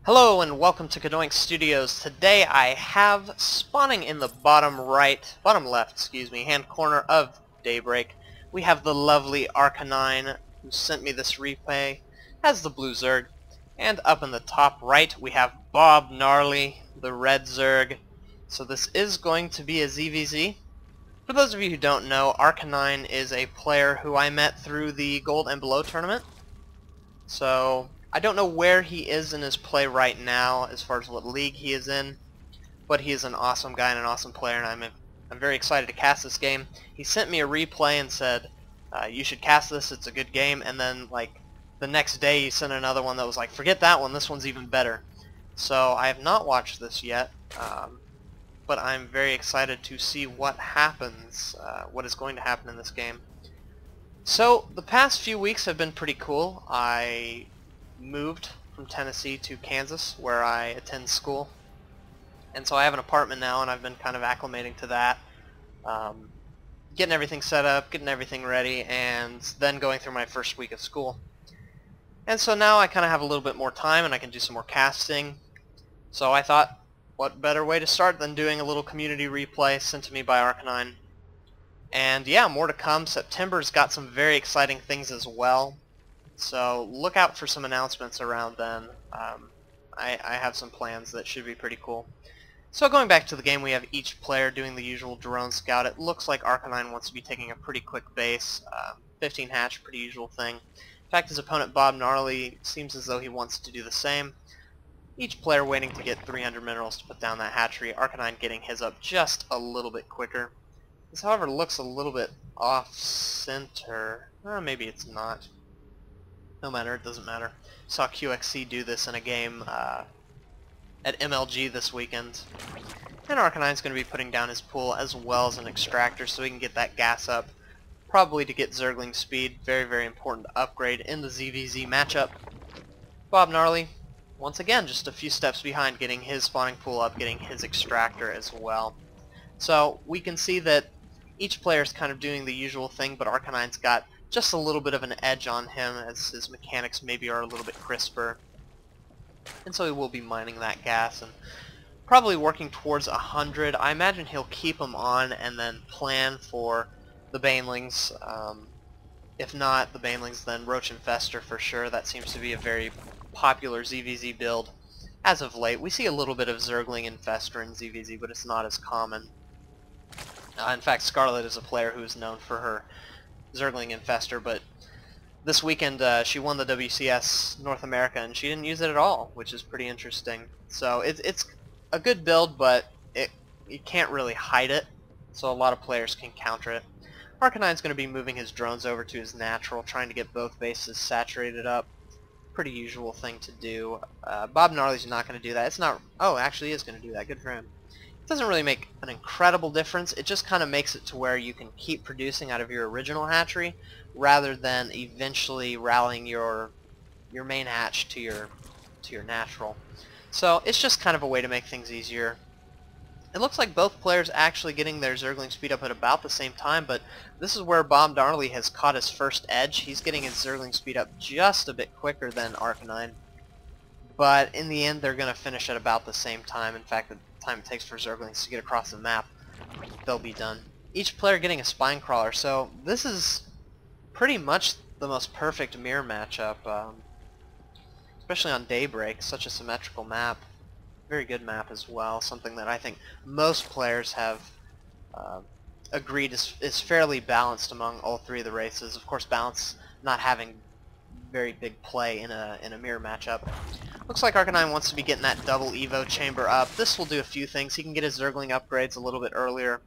Hello and welcome to CadoinkStudios. Today I have spawning in the bottom left, hand corner of Daybreak. We have the lovely Arcanine who sent me this replay as the blue Zerg. And up in the top right we have BobGnarly, the red Zerg. So this is going to be a ZvZ. For those of you who don't know, Arcanine is a player who I met through the Gold and Below tournament. So I don't know where he is in his play right now as far as what league he is in, but he is an awesome guy and an awesome player, and I'm very excited to cast this game. He sent me a replay and said, you should cast this, it's a good game, and then like the next day he sent another one that was like, forget that one, this one's even better. So I have not watched this yet, but I'm very excited to see what happens, what is going to happen in this game. So the past few weeks have been pretty cool. I moved from Tennessee to Kansas where I attend school, and so I have an apartment now and I've been kind of acclimating to that, getting everything set up, getting everything ready, and then going through my first week of school. And so now I kind of have a little bit more time and I can do some more casting. So I thought, what better way to start than doing a little community replay sent to me by Arcanine. And yeah, more to come. September's got some very exciting things as well. So look out for some announcements around then. I have some plans that should be pretty cool. So going back to the game, we have each player doing the usual drone scout. It looks like Arcanine wants to be taking a pretty quick base. 15 hatch, pretty usual thing. In fact, his opponent BobGnarly seems as though he wants to do the same. Each player waiting to get 300 minerals to put down that hatchery. Arcanine getting his up just a little bit quicker. This, however, looks a little bit off-center. Maybe it's not. No matter, it doesn't matter. Saw QXC do this in a game at MLG this weekend. And Arcanine's going to be putting down his pool as well as an extractor so he can get that gas up. Probably to get Zergling speed. Very, very important to upgrade in the ZvZ matchup. BobGnarly, once again, just a few steps behind, getting his spawning pool up, getting his extractor as well. So we can see that each player is kind of doing the usual thing, but Arcanine's got just a little bit of an edge on him as his mechanics maybe are a little bit crisper. And so he will be mining that gas and probably working towards 100. I imagine he'll keep them on and then plan for the Banelings. If not the Banelings, then Roach Infester for sure. That seems to be a very popular ZvZ build as of late. We see a little bit of Zergling Infester in ZvZ, but it's not as common. In fact, Scarlet is a player who is known for her Zergling Infester, but this weekend she won the WCS North America and she didn't use it at all, which is pretty interesting. So it's a good build, but you can't really hide it, so a lot of players can counter it. Arcanine's going to be moving his drones over to his natural, trying to get both bases saturated up. Pretty usual thing to do. BobGnarly's not going to do that. It's not. Oh, actually he is going to do that. Good for him. It doesn't really make an incredible difference. It just kind of makes it to where you can keep producing out of your original hatchery rather than eventually rallying your main hatch to your natural. So it's just kind of a way to make things easier. It looks like both players actually getting their Zergling speed up at about the same time, but this is where BobGnarly has caught his first edge. He's getting his Zergling speed up just a bit quicker than Arcanine. But in the end, they're going to finish at about the same time. In fact, the time it takes for Zerglings to get across the map, they'll be done. Each player getting a spine crawler, so this is pretty much the most perfect mirror matchup, especially on Daybreak. Such a symmetrical map. Very good map as well, something that I think most players have agreed is fairly balanced among all three of the races. Of course, balance not having very big play in a mirror matchup. Looks like Arcanine wants to be getting that double Evo chamber up. This will do a few things. He can get his Zergling upgrades a little bit earlier.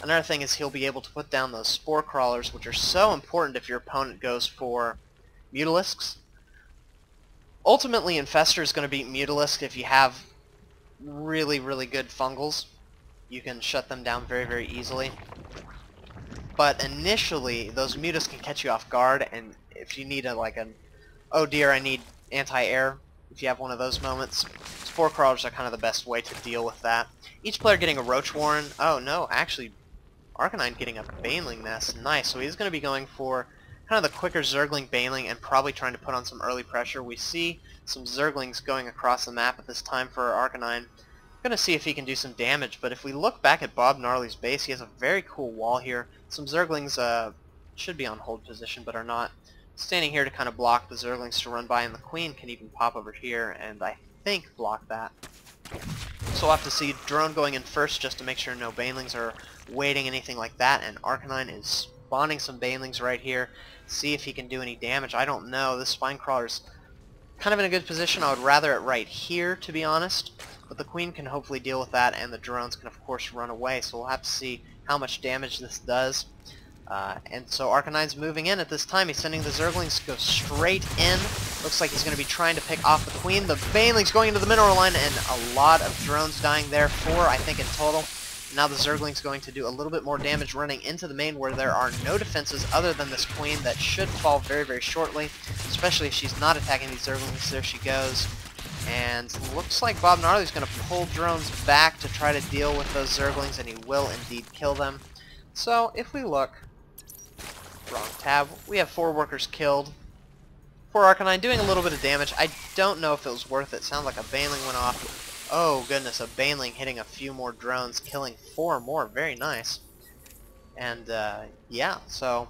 Another thing is he'll be able to put down those spore crawlers, which are so important if your opponent goes for Mutalisks. Ultimately, Infester is going to beat Mutalisk if you have really, really good fungals. You can shut them down very, very easily. But initially, those Mutas can catch you off guard, and if you need oh dear, I need anti-air, if you have one of those moments, spore crawlers are kind of the best way to deal with that. Each player getting a Roach Warren. Oh no, actually, Arcanine getting a Baneling Nest. Nice, so he's going to be going for kind of the quicker Zergling Baneling and probably trying to put on some early pressure. We see some Zerglings going across the map at this time for Arcanine. Gonna see if he can do some damage, but if we look back at BobGnarly's base, he has a very cool wall here. Some Zerglings should be on hold position, but are not. Standing here to kind of block the Zerglings to run by, and the Queen can even pop over here and I think block that. So we'll have to see. Drone going in first just to make sure no Banelings are waiting, anything like that, and Arcanine is spawning some Banelings right here. See if he can do any damage. I don't know. This Spinecrawler's kind of in a good position. I would rather it right here, to be honest. But the Queen can hopefully deal with that, and the drones can of course run away. So we'll have to see how much damage this does. And so Arcanine's moving in at this time. He's sending the Zerglings to go straight in. Looks like he's going to be trying to pick off the Queen. The Banelings going into the mineral line, and a lot of drones dying there. 4, I think, in total. Now the Zergling's going to do a little bit more damage running into the main where there are no defenses other than this Queen that should fall very, very shortly, especially if she's not attacking these Zerglings. There she goes. And looks like BobGnarly's going to pull drones back to try to deal with those Zerglings, and he will indeed kill them. So if we look, wrong tab, we have 4 workers killed. Poor Arcanine doing a little bit of damage. I don't know if it was worth it. Sounds like a Baneling went off. Oh goodness, a Baneling hitting a few more drones, killing 4 more. Very nice. And yeah, so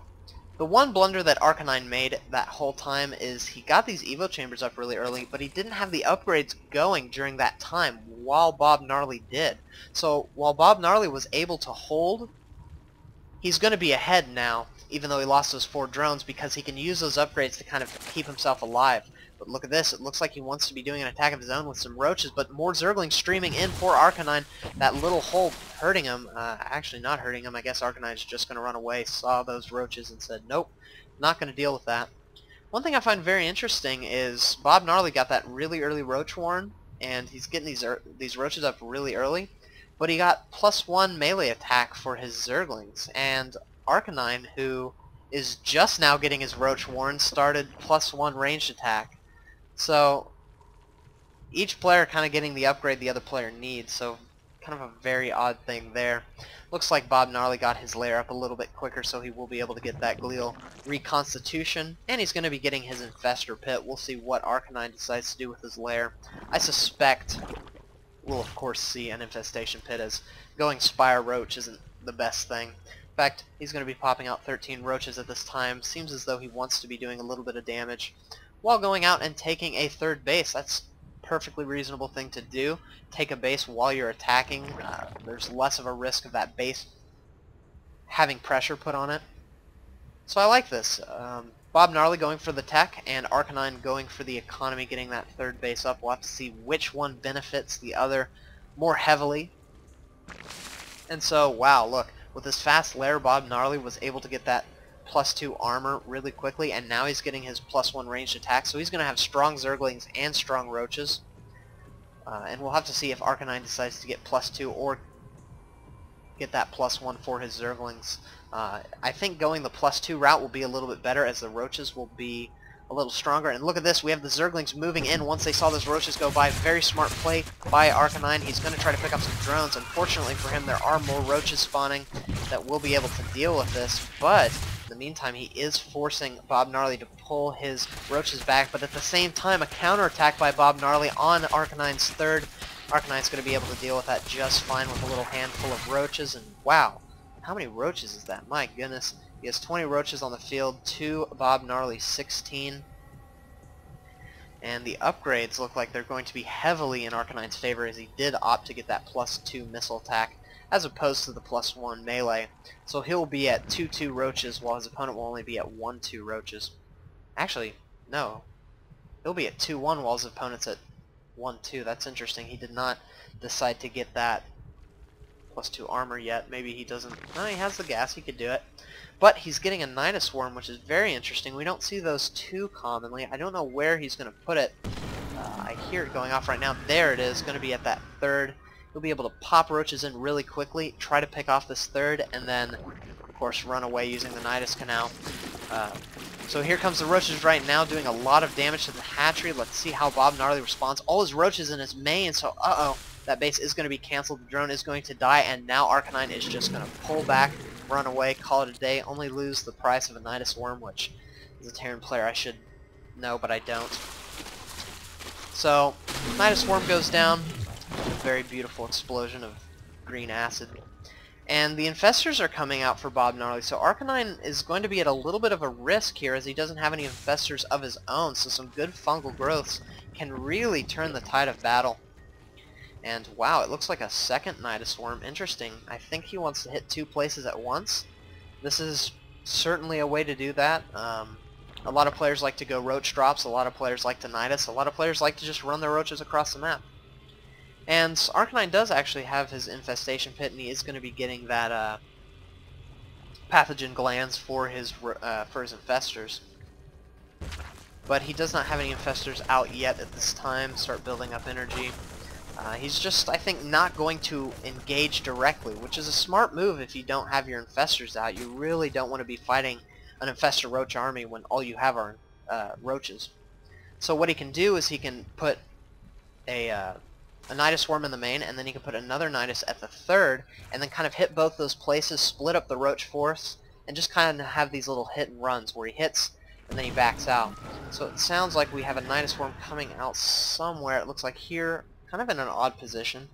the one blunder that Arcanine made that whole time is he got these Evo Chambers up really early, but he didn't have the upgrades going during that time while BobGnarly did. So while BobGnarly was able to hold, he's going to be ahead now, even though he lost those 4 drones, because he can use those upgrades to kind of keep himself alive. But look at this, it looks like he wants to be doing an attack of his own with some roaches, but more Zerglings streaming in for Arcanine. That little hole hurting him, actually not hurting him. I guess Arcanine's just going to run away, saw those roaches and said, nope, not going to deal with that. One thing I find very interesting is BobGnarly got that really early roach warren, and he's getting these roaches up really early, but he got +1 melee attack for his Zerglings, and Arcanine, who is just now getting his roach warren, started +1 ranged attack. So each player kind of getting the upgrade the other player needs, so kind of a very odd thing there. Looks like BobGnarly got his lair up a little bit quicker, so he will be able to get that Glial reconstitution, and he's going to be getting his Infestor Pit. We'll see what Arcanine decides to do with his lair. I suspect we'll of course see an Infestation Pit, as going Spire Roach isn't the best thing. In fact, he's going to be popping out 13 roaches at this time. Seems as though he wants to be doing a little bit of damage while going out and taking a 3rd base. That's a perfectly reasonable thing to do. Take a base while you're attacking. There's less of a risk of that base having pressure put on it. So I like this. BobGnarly going for the tech, and Arcanine going for the economy, getting that 3rd base up. We'll have to see which one benefits the other more heavily. And so, wow, look. With his fast lair, BobGnarly was able to get that +2 armor really quickly, and now he's getting his +1 ranged attack, so he's going to have strong Zerglings and strong roaches. And we'll have to see if Arcanine decides to get +2 or get that +1 for his Zerglings. I think going the +2 route will be a little bit better, as the roaches will be a little stronger. And look at this, we have the Zerglings moving in once they saw those roaches go by. Very smart play by Arcanine. He's going to try to pick up some drones. Unfortunately for him, there are more roaches spawning that will be able to deal with this, but in the meantime he is forcing BobGnarly to pull his roaches back, but at the same time a counterattack by BobGnarly on Arcanine's 3rd. Arcanine's going to be able to deal with that just fine with a little handful of roaches, and wow, how many roaches is that? My goodness. He has 20 roaches on the field, to BobGnarly 16. And the upgrades look like they're going to be heavily in Arcanine's favor, as he did opt to get that +2 missile attack as opposed to the +1 melee. So he'll be at 2-2 roaches, while his opponent will only be at 1-2 roaches. Actually, no. He'll be at 2-1 while his opponent's at 1-2. That's interesting. He did not decide to get that +2 armor yet. Maybe he doesn't. No, he has the gas. He could do it. But he's getting a Nydus worm, which is very interesting. We don't see those too commonly. I don't know where he's going to put it. I hear it going off right now. There it is. Going to be at that 3rd. He'll be able to pop roaches in really quickly, try to pick off this 3rd, and then, of course, run away using the Nydus Canal. So here comes the roaches right now, doing a lot of damage to the hatchery. Let's see how BobGnarly responds. All his roaches in his main, so that base is going to be canceled. The drone is going to die, and now Arcanine is just going to pull back, run away, call it a day, only lose the price of a Nydus worm, which as a Terran player I should know, but I don't. So, Nydus Swarm goes down. A very beautiful explosion of green acid. And the infestors are coming out for BobGnarly, so Arcanine is going to be at a little bit of a risk here as he doesn't have any infestors of his own, so some good fungal growths can really turn the tide of battle. And wow, it looks like a second Nydus Swarm. Interesting. I think he wants to hit 2 places at once. This is certainly a way to do that. A lot of players like to go roach drops, a lot of players like to Nydus, a lot of players like to just run their roaches across the map. And Arcanine does actually have his infestation pit, and he is going to be getting that pathogen glands for his infestors. But he does not have any infestors out yet at this time. Start building up energy. He's just, I think, not going to engage directly, which is a smart move if you don't have your infestors out. You really don't want to be fighting an infestor roach army when all you have are roaches. So what he can do is he can put a Nydus Swarm in the main, and then he can put another Nydus at the third, and then kind of hit both those places, split up the roach force, and just kind of have these little hit and runs where he hits and then he backs out. So it sounds like we have a Nydus Swarm coming out somewhere. It looks like here, kind of in an odd position,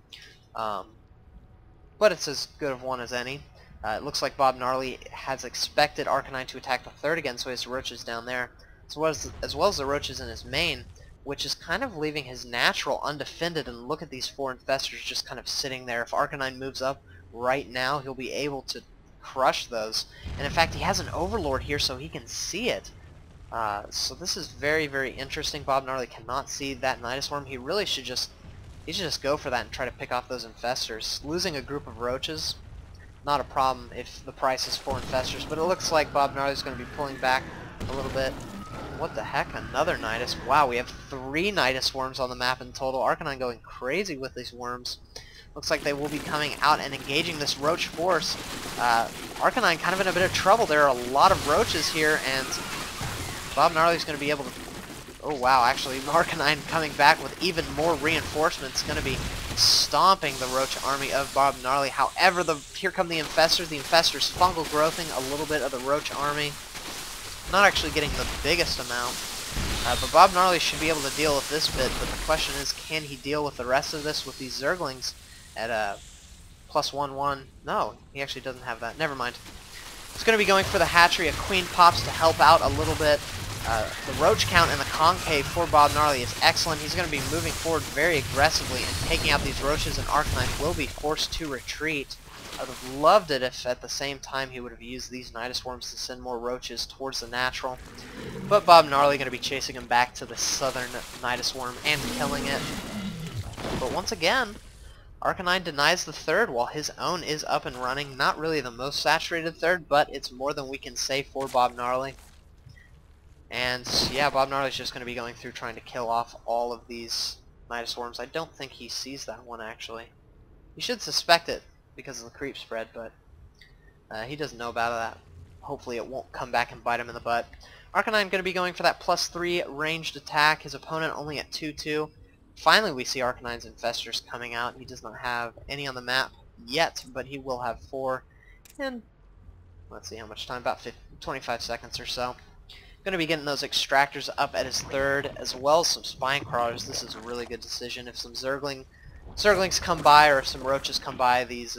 but it's as good of one as any. It looks like BobGnarly has expected Arcanine to attack the third again, so he has roaches down there, as well as the roaches in his main, which is kind of leaving his natural undefended. And look at these 4 infestors just kind of sitting there. If Arcanine moves up right now, he'll be able to crush those. And in fact, he has an Overlord here, so he can see it. So this is very, very interesting. BobGnarly cannot see that Nydus Swarm. He really should just go for that and try to pick off those infestors. Losing a group of roaches, not a problem if the price is 4 infestors, but it looks like BobGnarly is going to be pulling back a little bit. What the heck? Another Nydus. Wow, we have 3 Nydus Swarms on the map in total. Arcanine going crazy with these worms. Looks like they will be coming out and engaging this roach force. Arcanine kind of in a bit of trouble. There are a lot of roaches here, and BobGnarly is going to be able to... Oh wow, actually Arcanine coming back with even more reinforcements, going to be stomping the roach army of BobGnarly. However, here come the infestors. The infestors fungal growthing a little bit of the roach army. Not actually getting the biggest amount, but BobGnarly should be able to deal with this bit, but the question is, can he deal with the rest of this with these Zerglings at +1/1? No, he actually doesn't have that. Never mind. He's going to be going for the hatchery. A queen pops to help out a little bit. The roach count in the concave for BobGnarly is excellent. He's going to be moving forward very aggressively and taking out these roaches, and Arcanine will be forced to retreat. I would have loved it if at the same time he would have used these Nydus Swarms to send more roaches towards the natural. But BobGnarly going to be chasing him back to the southern Nydus Swarm and killing it. But once again, Arcanine denies the third while his own is up and running. Not really the most saturated third, but it's more than we can say for BobGnarly. And yeah, BobGnarly is just going to be going through trying to kill off all of these Nydus Swarms. I don't think he sees that one actually. He should suspect it because of the creep spread, but he doesn't know about that. Hopefully it won't come back and bite him in the butt. Arcanine going to be going for that +3 ranged attack. His opponent only at 2/2. Finally we see Arcanine's infestors coming out. He does not have any on the map yet, but he will have 4. And let's see how much time, about 25 seconds or so. Going to be getting those extractors up at his third, as well as some spine crawlers. This is a really good decision. If some Zerglings come by, or if some roaches come by, these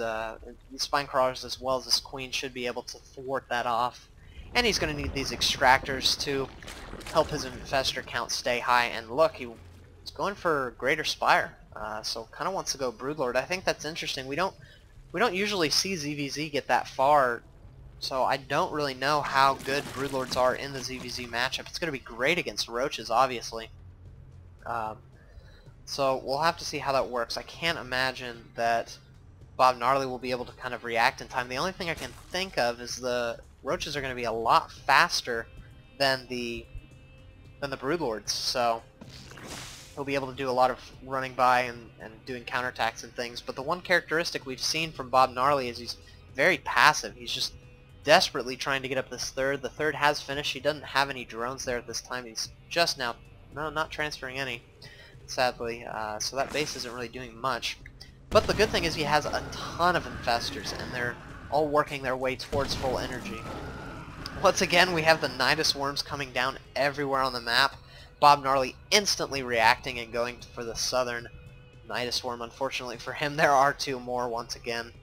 spine crawlers as well as this queen should be able to thwart that off. And he's going to need these extractors to help his infestor count stay high. And look, he's going for Greater Spire, so kind of wants to go Broodlord. I think that's interesting. We don't usually see ZvZ get that far, so I don't really know how good Broodlords are in the ZvZ matchup. It's going to be great against roaches, obviously. So we'll have to see how that works. I can't imagine that BobGnarly will be able to kind of react in time. The only thing I can think of is the roaches are going to be a lot faster than the Broodlords, so he'll be able to do a lot of running by and doing counterattacks and things. But the one characteristic we've seen from BobGnarly is he's very passive. He's just desperately trying to get up this third. The third has finished. He doesn't have any drones there at this time. He's just now, no, not transferring any, sadly. So that base isn't really doing much. But the good thing is he has a ton of infestors, and they're all working their way towards full energy. Once again, we have the Nydus Worms coming down everywhere on the map. BobGnarly instantly reacting and going for the southern Nydus Swarm. Unfortunately for him, there are 2 more once again.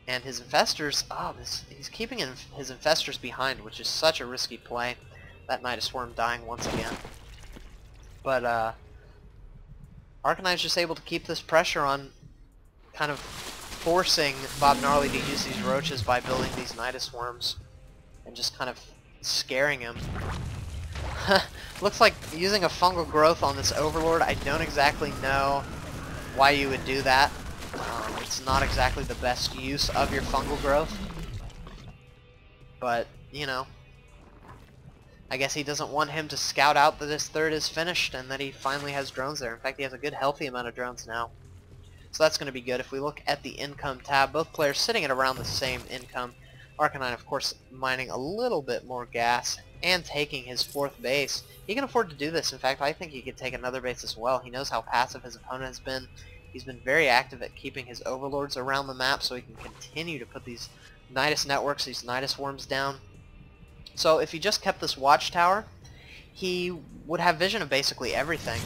And his infestors, he's keeping his infestors behind, which is such a risky play. That Nydus Swarm dying once again. But Arcanine's just able to keep this pressure on, kind of forcing BobGnarly to use these roaches by building these Nydus Swarms and just kind of scaring him. Looks like using a fungal growth on this Overlord. I don't exactly know why you would do that. It's not exactly the best use of your fungal growth. But, you know, I guess he doesn't want him to scout out that his third is finished and that he finally has drones there. In fact, he has a good healthy amount of drones now. So that's going to be good. If we look at the income tab, both players sitting at around the same income. Arcanine, of course, mining a little bit more gas and taking his 4th base. He can afford to do this. In fact, I think he could take another base as well. He knows how passive his opponent has been. He's been very active at keeping his overlords around the map so he can continue to put these Nydus networks, these Nydus worms down. So if he just kept this watchtower, he would have vision of basically everything.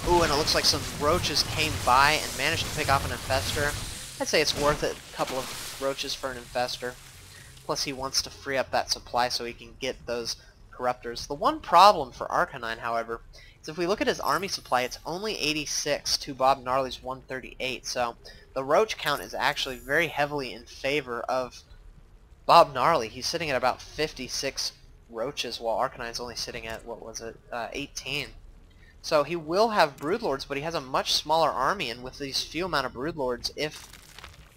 Ooh, and it looks like some roaches came by and managed to pick off an infestor. I'd say it's worth it, a couple of roaches for an infestor. Plus he wants to free up that supply so he can get those corruptors. The one problem for Arcanine, however, is if we look at his army supply, it's only 86 to BobGnarly's 138. So the roach count is actually very heavily in favor of BobGnarly. He's sitting at about 56 roaches while Arcanine's only sitting at, what was it, 18. So he will have broodlords, but he has a much smaller army, and with these few amount of broodlords, if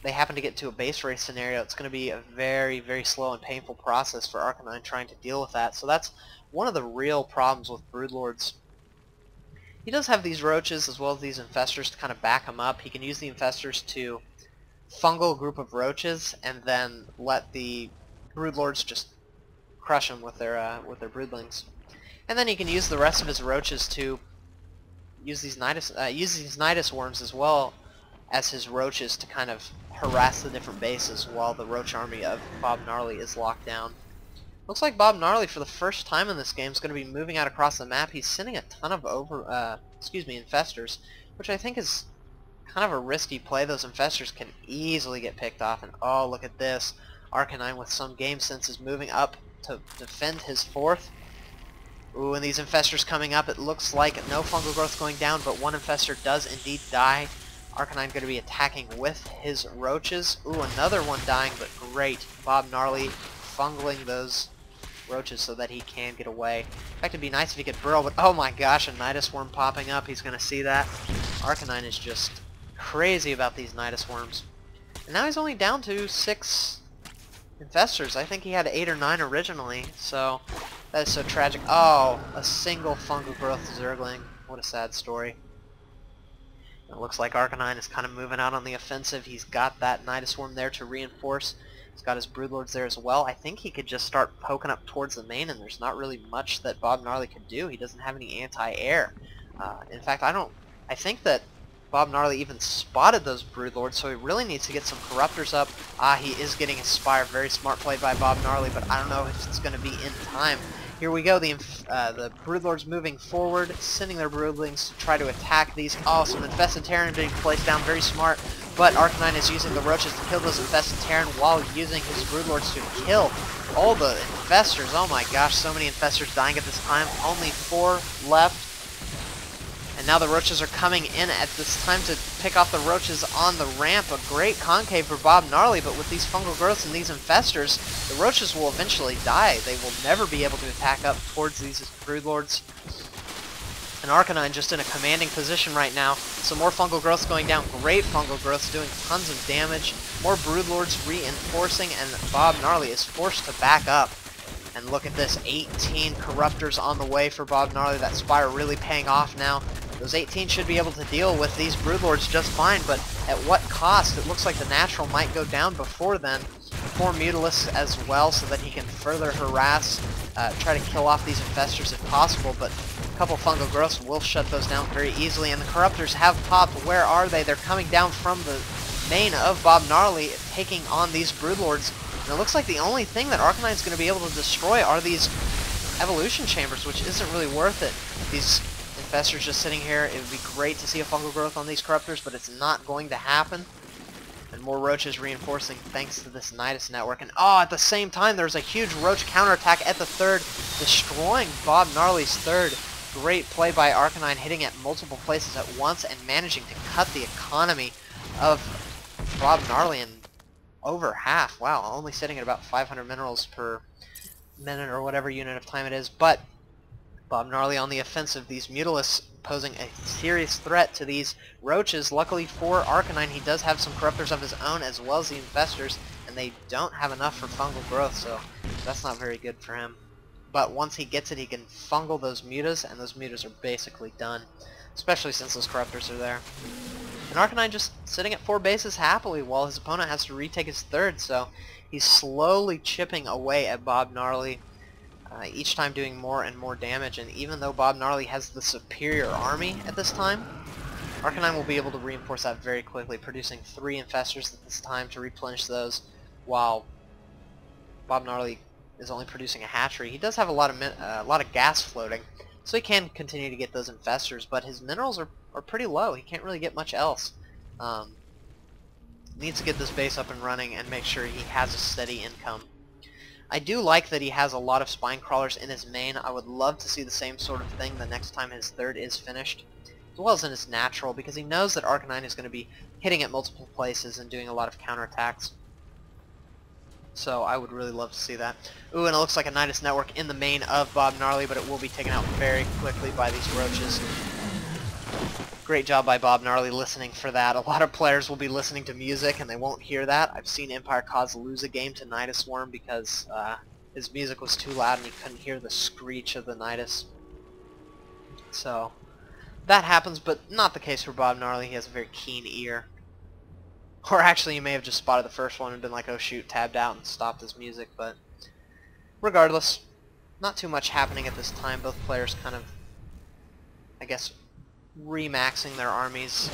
they happen to get to a base race scenario, it's going to be a very, very slow and painful process for Arcanine trying to deal with that. So that's one of the real problems with broodlords. He does have these roaches as well as these infestors to kind of back him up. He can use the infestors to fungal a group of roaches and then let the broodlords just crush them with their broodlings. And then he can use the rest of his roaches to use these Nydus worms as well as his roaches to kind of harass the different bases while the roach army of BobGnarly is locked down. Looks like BobGnarly for the first time in this game is going to be moving out across the map. He's sending a ton of infestors, which I think is kind of a risky play. Those infestors can easily get picked off, and oh, look at this. Arcanine with some game sense is moving up to defend his 4th. Ooh, and these infestors coming up, it looks like no fungal growth going down, but one infestor does indeed die. Arcanine going to be attacking with his roaches. Ooh, another one dying, but great. BobGnarly fungling those roaches so that he can get away. In fact, it'd be nice if he could burrow, but oh my gosh, a Nydus worm popping up. He's going to see that. Arcanine is just crazy about these Nydus worms. And now he's only down to 6 infestors. I think he had 8 or 9 originally, so that is so tragic. Oh, a single fungal growth Zergling. What a sad story. It looks like Arcanine is kind of moving out on the offensive. He's got that Nydus worm there to reinforce. He's got his broodlords there as well. I think he could just start poking up towards the main, and there's not really much that BobGnarly could do. He doesn't have any anti-air. In fact, I think that BobGnarly even spotted those broodlords, so he really needs to get some corruptors up. He is getting a spire. Very smart play by BobGnarly, but I don't know if it's going to be in time. Here we go, the broodlords moving forward, sending their broodlings to try to attack these. Oh, some infested Terran being placed down, very smart. But Arcanine is using the roaches to kill those infested Terran while using his broodlords to kill all the infestors. Oh my gosh, so many infestors dying at this time. Only 4 left. And now the roaches are coming in at this time to pick off the roaches on the ramp. A great concave for BobGnarly, but with these fungal growths and these infestors, the roaches will eventually die. They will never be able to attack up towards these broodlords. And Arcanine just in a commanding position right now. Some more fungal growths going down. Great fungal growths doing tons of damage. More broodlords reinforcing, and BobGnarly is forced to back up. And look at this, 18 corruptors on the way for BobGnarly. That spire really paying off now. Those 18 should be able to deal with these broodlords just fine, but at what cost? It looks like the natural might go down before then. 4 Mutalisks as well, so that he can further harass, try to kill off these infestors if possible, but a couple fungal growths will shut those down very easily, and the corruptors have popped. Where are they? They're coming down from the main of BobGnarly, taking on these broodlords, and it looks like the only thing that Arcanine's going to be able to destroy are these evolution chambers, which isn't really worth it. These infestors just sitting here, it would be great to see a fungal growth on these corruptors, but it's not going to happen. And more roaches reinforcing thanks to this Nydus network. And at the same time, there's a huge roach counterattack at the third, destroying BobGnarly's third. Great play by Arcanine, hitting at multiple places at once and managing to cut the economy of BobGnarly in over half. Wow, only sitting at about 500 minerals per minute or whatever unit of time it is. But BobGnarly on the offensive, these Mutalisks posing a serious threat to these roaches. Luckily for Arcanine, he does have some corruptors of his own as well as the infestors, and they don't have enough for fungal growth, so that's not very good for him. But once he gets it, he can fungal those mutas, and those mutas are basically done, especially since those corruptors are there. And Arcanine just sitting at 4 bases happily while his opponent has to retake his third, so he's slowly chipping away at BobGnarly, each time doing more and more damage. And even though BobGnarly has the superior army at this time, Arcanine will be able to reinforce that very quickly, producing 3 infestors at this time to replenish those, while BobGnarly is only producing a hatchery. He does have a lot of gas floating, so he can continue to get those infestors, but his minerals are pretty low. He can't really get much else. Needs to get this base up and running and make sure he has a steady income. I do like that he has a lot of spine crawlers in his main. I would love to see the same sort of thing the next time his third is finished, as well as in his natural, because he knows that Arcanine is going to be hitting at multiple places and doing a lot of counterattacks. So I would really love to see that. Ooh, and it looks like a Nydus network in the main of BobGnarly, but it will be taken out very quickly by these roaches. Great job by BobGnarly listening for that. A lot of players will be listening to music and they won't hear that. I've seen Empire Cause lose a game to Nydus Worm because his music was too loud and he couldn't hear the screech of the Nydus. So that happens, but not the case for BobGnarly. He has a very keen ear. Or actually, you may have just spotted the first one and been like, oh shoot, tabbed out and stopped his music, but regardless, not too much happening at this time. Both players kind of, I guess, remaxing their armies.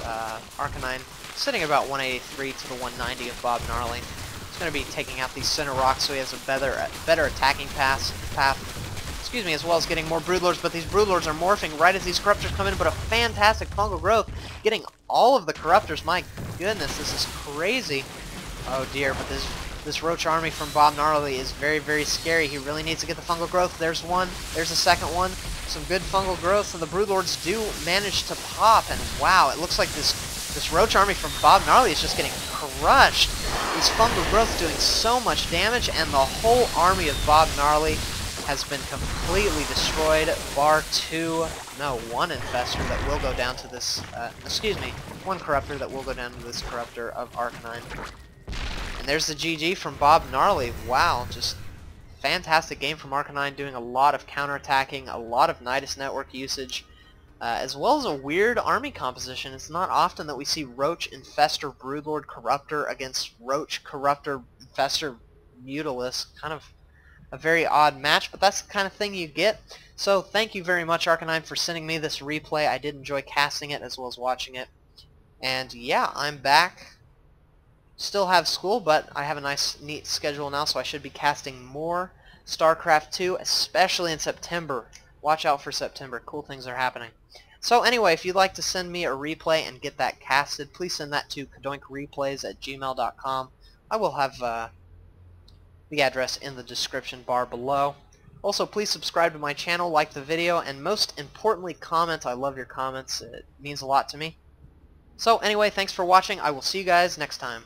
Arcanine sitting about 183 to the 190 of BobGnarly. He's going to be taking out these center rocks so he has a better attacking path. Excuse me, as well as getting more Broodlords, but these Broodlords are morphing right as these Corruptors come in, but a fantastic fungal growth, getting all of the Corruptors. My goodness, this is crazy. Oh dear, but this Roach army from BobGnarly is very, very scary. He really needs to get the fungal growth. There's one, there's a second one. Some good fungal growth, so the Broodlords do manage to pop, and wow, it looks like this Roach army from BobGnarly is just getting crushed. These fungal growths doing so much damage, and the whole army of BobGnarly has been completely destroyed, bar one infestor that will go down to this, one corruptor that will go down to this corruptor of Arcanine. And there's the GG from BobGnarly. Wow, just fantastic game from Arcanine, doing a lot of counterattacking, a lot of Nydus network usage, as well as a weird army composition. It's not often that we see Roach, Infestor, Broodlord, Corruptor against Roach, Corruptor, Infestor, Mutalisk. Kind of a very odd match, but that's the kind of thing you get. So thank you very much, Arcanine, for sending me this replay. I did enjoy casting it as well as watching it. And yeah, I'm back. Still have school, but I have a nice, neat schedule now, so I should be casting more StarCraft 2, especially in September. Watch out for September. Cool things are happening. So anyway, if you'd like to send me a replay and get that casted, please send that to CadoinkReplays@gmail.com. I will have the address in the description bar below. Also, please subscribe to my channel, like the video, and most importantly, comment. I love your comments. It means a lot to me. So anyway, thanks for watching. I will see you guys next time.